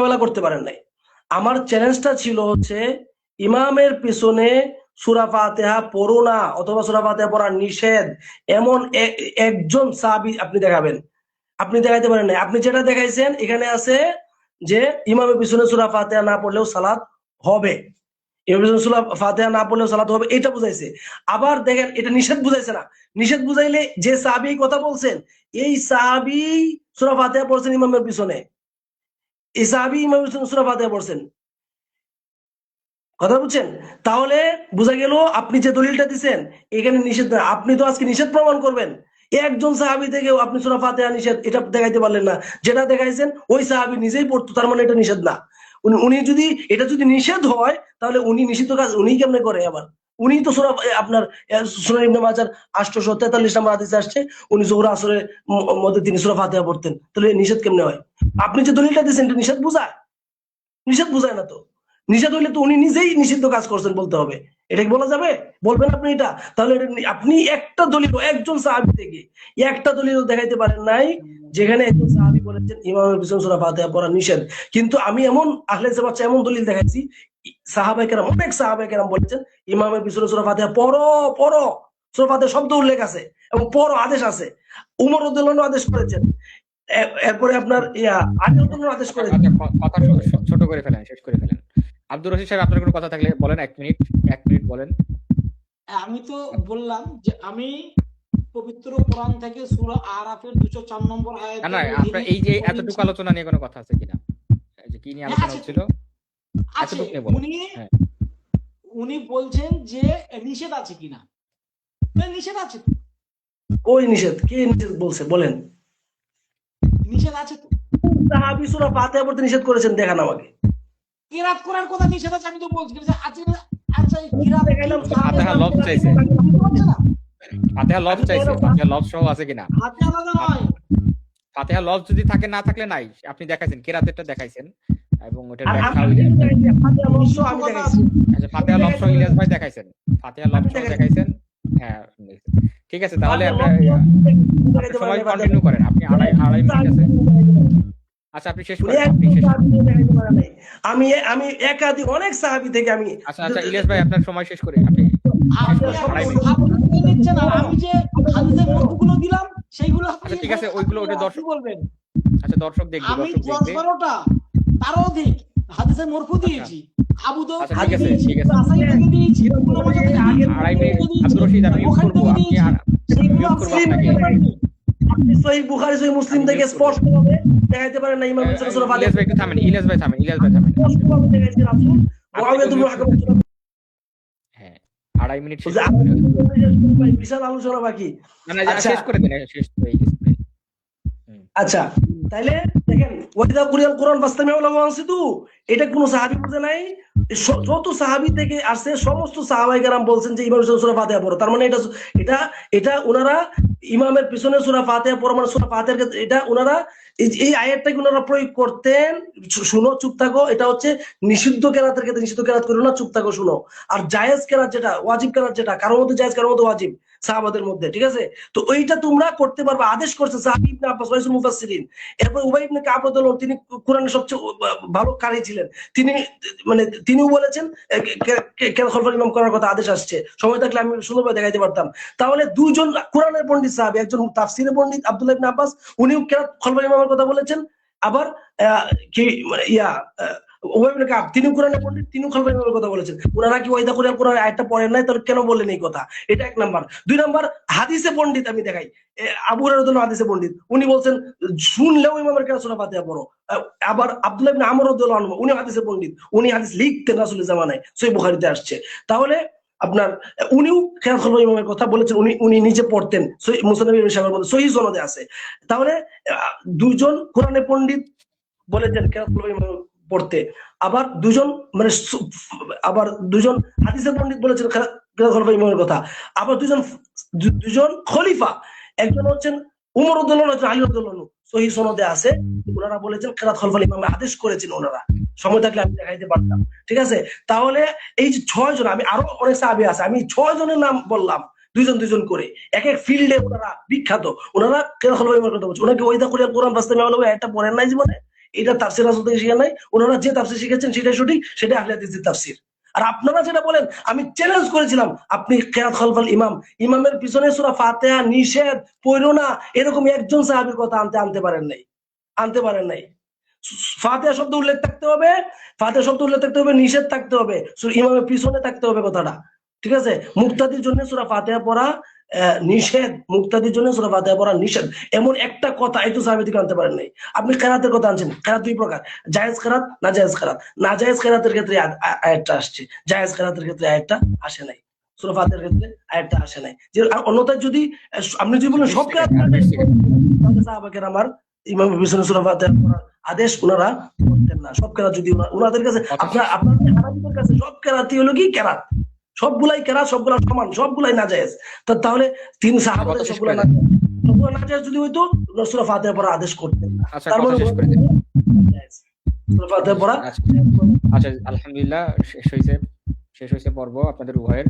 মোকাবেলা করতে পারেন নাই। আমার চ্যালেঞ্জটা ছিল হচ্ছে ইমামের পিছনে সূরা ফাতিহা পড়ো না অথবা সূরা ফাতিহা পড়া নিষেধ এমন একজন সাহাবী আপনি দেখাবেন। আপনি দেখাইতে পারেন নাই। আপনি যেটা দেখাইছেন এখানে আছে যে ইমামের পিছনে সূরা ফাতিহা না পড়লেও সালাত হবে, ইমামের পিছনে সূরা ফাতিহা না পড়লেও সালাত হবে, এটা বুঝাইছে। আবার দেখেন এটা নিষেধ বুঝাইছে না। নিষেধ বুঝাইলে যে সাহাবী কথা বলছেন এই সাহাবী সূরা ফাতিহা পড়ছেন ইমামের পিছনে, এই সাহাবী ইমামের পিছনে সূরা ফাতিহা পড়ছেন, কথা বুঝছেন? তাহলে বোঝা গেল আপনি যে দলিলটা দিচ্ছেন এখানে নিষেধ না। আপনি তো আজকে নিষেধ প্রমাণ করবেন, একজন সাহাবী থেকেও আপনি সূরা ফাতিহা নিষেধ এটা দেখাইতে পারলেন না। যেটা দেখাইছেন ওই সাহাবী নিজেই পড়তো, তার মানে এটা নিষেধ না। উনি যদি এটা যদি নিষেধ হয় তাহলে উনি নিষিদ্ধ কাজ উনি কেমনে করে? আবার উনি তো সূরা আপনার সুনান ইবনে মাজার 843 নম্বর হাদিসে আসছে উনি যোহর আসরের মধ্যে তিনি সূরা ফাতিহা পড়তেন। তাহলে নিষেধ কেমনে হয়? আপনি যে দলিলটা দিচ্ছেন এটা নিষেধ বুঝায়? নিষেধ বুঝায় না তো। নিষেধ হইলে তো উনি নিজেই নিষিদ্ধ কাজ করছেন বলতে হবে। এটা কি বলা যাবে? বলবেন আপনি এটা? তাহলে আপনি একটা দলিল একজন সাহাবী থেকে একটা দলিল দেখাইতে পারেন নাই যেখানে একজন সাহাবী বলেছেন ইমামের পিছনে সূরা ফাতিহা পড়া নিষেধ। কিন্তু আমি এমন আহলে জামাত এমন দলিল দেখাইছি সাহাবায়ে কেরাম অনেক সাহাবায়ে কেরাম বলেছেন ইমামের পিছনে সূরা ফাতিহা পড়ো পড়ো, সূরা ফাতিহা শব্দ উল্লেখ আছে এবং পড়ো আদেশ আছে। উমর রাদিয়াল্লাহু আনহু আদেশ করেছেন, এরপরে আপনার আলী রাদিয়াল্লাহু আদেশ করেছেন। কথা ছোট করে ফেলেন, শেষ করে ফেলেন। আব্দুর রশিদ সাহেব আপনার কোনো কথা থাকলে বলেন, 1 মিনিট বলেন। আমি তো বললাম যে আমি পবিত্র কোরআন থেকে সূরা আরাফের 204 নম্বর আয়াতে না আপনার এই যে এতটুকু আলোচনা নিয়ে কোনো কথা আছে কিনা, এই যে কি নিয়ে আলোচনা হচ্ছিল এতটুকু নিয়ে বলুন। উনি বলছেন যে নিষেধ আছে কিনা। নিষেধ আছে তো। ওই নিষেধ কে নিষেধ বলছে বলেন? নিষেধ আছে তো। সাহাবী সূরা ফাতিহা পড়তে নিষেধ করেছেন দেখান আমাকে। কিরাত করার কথা নিষেধ আছে আমি তো বলছি যে আছে। আচ্ছা কিরাত দেখাইলাম ফাতিহা লফজ চাইছে, ফাতিহা লফজ চাইছে, ফাতিহা লফজ সহ আছে কিনা? ফাতিহা আলাদা নয়, ফাতিহা লফজ যদি থাকে না থাকলে নাই। আপনি দেখাইছেন কিরাতেরটা দেখাইছেন এবং ওটার ব্যাখ্যা ফাতিহা লফজ সহ আমি দেখাইছি। আচ্ছা ফাতিহা লফজ সহ ইলিয়াস ভাই দেখাইছেন, ফাতিহা লফজ সহ দেখাইছেন। হ্যাঁ ঠিক আছে, তাহলে আপনার সময় কন্টিনিউ করেন। আপনি আড়াই মিনিট আছে। আচ্ছা আপনি শেষ করেন, আপনি শেষ করেন। আমি একাধিক অনেক সাহাবী থেকে আমি আচ্ছা ইলিয়াস ভাই আপনার সময় শেষ করে আপনি নিচ্ছেন আর আমি যে হাদিসের মতগুলো দিলাম সেইগুলো আচ্ছা ঠিক আছে ওইগুলো ওটা দর্শক বলবেন। আচ্ছা দর্শক দেখবে, আমি দর্শক দেখবে 10-12টা তারও অধিক হাদিসের মরফু দিয়েছি। আবু দাউদ আচ্ছা ঠিক আছে ঠিক আছে আসাই থেকে দিয়েছি। কোনো মজা থেকে আড়াই মিনিট আব্দুর রশিদ আমি মিউট করব, আপনি মিউট করব আপনাকে। আপনি সহিহ বুখারী সহিহ মুসলিম থেকে স্পষ্টভাবে দেখাইতে পারেন না ইমাম মুসলিম সূরা ফাতিহা। ইলিয়াস ভাই একটু থামেন, ইলিয়াস ভাই থামেন। স্পষ্টভাবে দেখাইছে রাসূল মুআবিয়া ইবনে হাকাম। হ্যাঁ আড়াই মিনিট শেষ বিশাল আলোচনা বাকি। না শেষ করে দেন, শেষ করে দিন। আচ্ছা তাইলে দেখেন ওয়াইদা কুরিয়াল কোরআন ফাসতামিউ লাহু ওয়ানসিতু, এটা কোন সাহাবী বুঝে নাই। যত সাহাবী থেকে আসছে সমস্ত সাহাবায়ে কেরাম বলছেন যে ইমাম সূরা ফাতিহা পড়ো। তার মানে এটা ওনারা ইমামের পিছনে সূরা ফাতিহা পড়া মানে সূরা ফাতিহার ক্ষেত্রে এটা ওনারা এই আয়াতটাকে ওনারা প্রয়োগ করতেন। শুনো চুপ থাকো, এটা হচ্ছে নিষিদ্ধ কেরাতের ক্ষেত্রে নিষিদ্ধ কেরাত করো না, চুপ থাকো শুনো। আর জায়েজ কেরাত যেটা ওয়াজিব কেরাত যেটা কারোর মধ্যে জায়েজ কারোর মধ্যে ওয়াজিব সাহাবাদের মধ্যে, ঠিক আছে? তো ওইটা তোমরা করতে পারবে আদেশ করছে সাহাবী ইবনে আব্বাস রাইসুল মুফাসসিরিন। এরপর উবাই ইবনে কাব রাদিয়াল্লাহু আনহু তিনি কোরআনের সবচেয়ে ভালো কারি ছিলেন, তিনিও বলেছেন কেন খলফার ইমাম করার কথা আদেশ আসছে। সময় থাকলে আমি সুন্দরভাবে দেখাইতে পারতাম। তাহলে দুজন কোরআনের পণ্ডিত সাহাবী, একজন তাফসীরের পণ্ডিত আব্দুল্লাহ ইবনে আব্বাস উনিও কেন খলফার ইমামের কথা বলেছেন। আবার কি উবাই ইবনে কাব তিনি কোরআনের পণ্ডিত, তিনিও খলফার ইমামের কথা বলেছেন। ওনারা কি ওয়াইদা কুরিয়াল কোরআন আয়াতটা পড়েন নাই? তাহলে কেন বললেন এই কথা? এটা এক নাম্বার। দুই নাম্বার হাদিসে পণ্ডিত আমি দেখাই আবু হুরায়রা রাদিয়াল্লাহু হাদিসে পণ্ডিত উনি বলছেন শুনলেও ইমামের কেন সূরা ফাতিহা পড়ো। আবার আব্দুল্লাহ ইবনে আমর রাদিয়াল্লাহু আনহু উনি হাদিসে পণ্ডিত, উনি হাদিস লিখতেন রাসূলের জামানায়, সহিহ বুখারীতে আসছে। তাহলে আপনার উনিও খেয়াল খলফা ইমামের কথা বলেছেন, উনি নিজে পড়তেন, মুসনাদ ইবনে শাহর মধ্যে সহিহ সনদে আছে। তাহলে দুইজন কোরআনের পণ্ডিত বলেছেন খেয়াল খলফা ইমাম পড়তে, আবার দুজন হাদিসের পণ্ডিত বলেছেন খেয়াল খলফা ইমামের কথা, আবার দুজন খলিফা, একজন হচ্ছেন উমর রাদিয়াল্লাহু আনহু, আলী রাদিয়াল্লাহু আনহু, সহিহ সনদে আছে ওনারা বলেছেন কিরাত খলফা ইমাম আদেশ করেছেন ওনারা। সময় থাকলে আমি দেখাইতে পারতাম, ঠিক আছে? তাহলে এই যে 6 জন, আমি আরো অনেক সাহাবী আছে, আমি 6 জনের নাম বললাম, দুজন করে এক এক ফিল্ডে ওনারা বিখ্যাত। ওনারা কিরাত খলফা ইমামের কথা বলছেন। ওনাকে ওয়াইদা কুরিয়াল কোরআন ফাসতামিউ লাহু আয়াতটা পড়েন নাই জীবনে? এটা তাফসীর রাসূল থেকে শিখেন নাই। ওনারা যে তাফসীর শিখেছেন সেটাই সঠিক, সেটাই আহলে হাদিসের তাফসীর। আর আপনারা যেটা বলেন, আমি চ্যালেঞ্জ করেছিলাম, আপনি কিরাত খালফাল ইমাম, ইমামের পিছনে সূরা ফাতিহা নিষেধ, পড়ো না, এরকম একজন সাহাবীর কথা আনতে পারেন নাই। ফাতিহা শব্দ উল্লেখ থাকতে হবে, নিষেধ থাকতে হবে, ইমামের পিছনে থাকতে হবে কথাটা, ঠিক আছে? মুক্তাদির জন্য সূরা ফাতিহা পড়া নিষেধ, এমন একটা কথা একটু সাহাবী থেকে আনতে পারেন নাই। আপনি কেরাতের কথা আনছেন, কেরাত দুই প্রকার, জায়েজ কেরাত, নাজায়েজ কেরাতের ক্ষেত্রে আয়াতটা আসছে, জায়েজ কেরাতের ক্ষেত্রে আয়াতটা আসে নাই, সূরা ফাতিহার ক্ষেত্রে আয়াতটা আসে নাই। যে অন্যথায় যদি আপনি যদি বলেন সব কেরাত, সাহাবা কেরাম আমার ইমামের পিছনে সূরা ফাতিহা পড়ার আদেশ ওনারা করতেন না। সব কেরাত যদি ওনাদের কাছে, আপনার হানাফিদের কাছে সব কেরাতই হলো কি কেরাত, সবগুলাই কেরাত, সবগুলা সমান, সবগুলাই নাজায়েজ। তাহলে তিন সাহাবাদের সবগুলা নাজায়েজ যদি হইতো সূরা ফাতিহা পড়ার আদেশ করতেন না। তার মানে সূরা ফাতিহা পড়া। আচ্ছা, আলহামদুলিল্লাহ শেষ হয়েছে পর্ব আপনাদের উভয়ের।